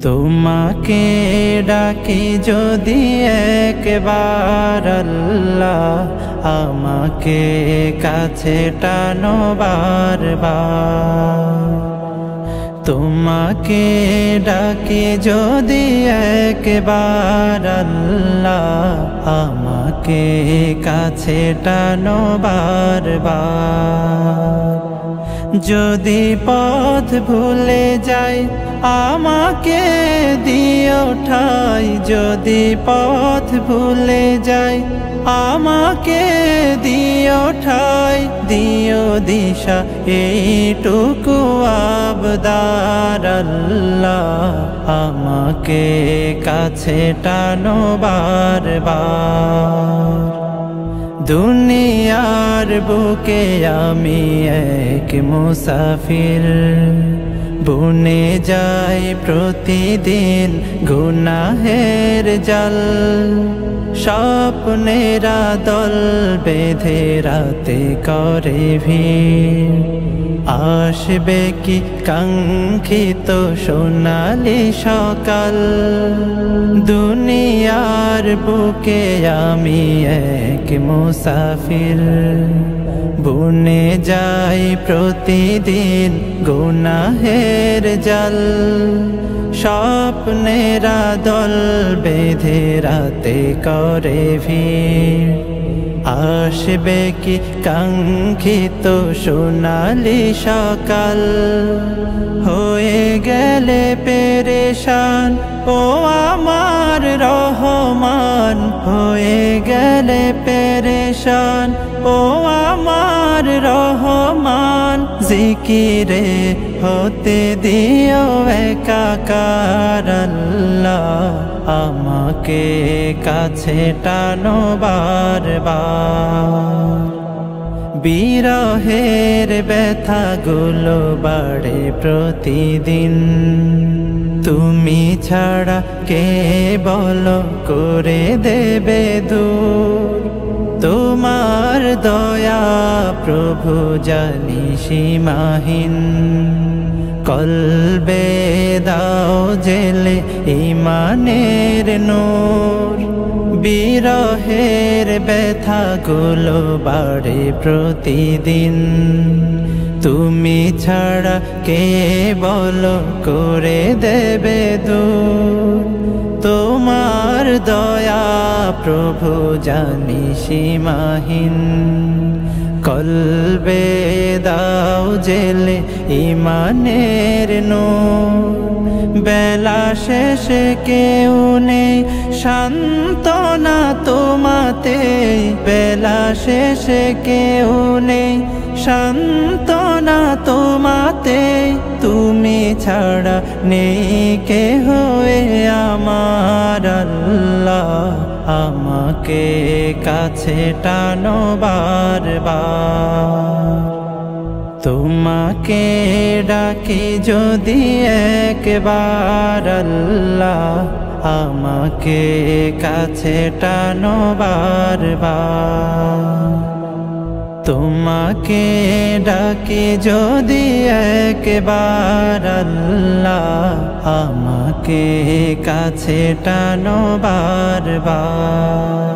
তোমাকে ডাকি যদি একবার আল্লাহ, আমাকে কাছে টানো বারবার। তোমাকে ডাকি যদি একবার আল্লাহ, আমাকে কাছে টানো বারবার। যদি পথ ভুলে যাই আমাকে দিও ঠাই, যদি পথ ভুলে যাই আমাকে দিও ঠাই, দিও দিশা এইটুকু আবদার আল্লাহ, আমাকে কাছে টানো বারবার। দুনিয়ার বুকে আমি এক মুসাফির, বুনে যাই প্রতিদিন গুনাহের জাল। স্বপ্নেরা দল বেঁধে রাতে করে ভিড়, আসবে কি কাঙ্ক্ষিত সোনালি সকাল। দুনিয়ার বুকে আমি এক মুসাফির, বুনে যাই প্রতিদিন গুনাহের জাল। স্বপ্নেরা দল বেঁধে রাতে করে ভিড়, আসবে কি কাঙ্ক্ষিত সোনালি সকাল। হয়ে গেলে পেরেশান ও আমার রহমান, হয়ে গেলে পেরেশান ও আমার রহমান। জিকিরে হতে দিও একাকার আল্লাহ, আমাকে কাছে টানো বারবার। বিরহের ব্যথাগুলো বাড়ে প্রতিদিন, তুমি ছাড়া কে বলো করে দেবে দূর। তোমার দয়া প্রভু জানি সীমাহীন, কলবে দাও জেলে ঈমানের নূর। বিরহের ব্যথাগুলো বাড়ে প্রতিদিন, তুমি ছাড়া কে বলো করে দেবে দূর। তোমার দয়া প্রভু জানি সীমাহীন, কলবে দাও জেলে ঈমানের নূর। বেলা শেষে কেউ নেই সান্ত্বনা তোমাতে, বেলা শেষে কেউ নেই সান্ত্বনা তোমাতে। তুমি ছাড়া নেই কেহ আমার আল্লাহ, আমাকে কাছে টানো বারবার। তোমাকে ডাকি যদি একবার আল্লাহ, আমাকে কাছে টানো বারবার। তোমাকে ডাকি যদি একবার আল্লাহ, আমাকে কাছে টানো বারবার।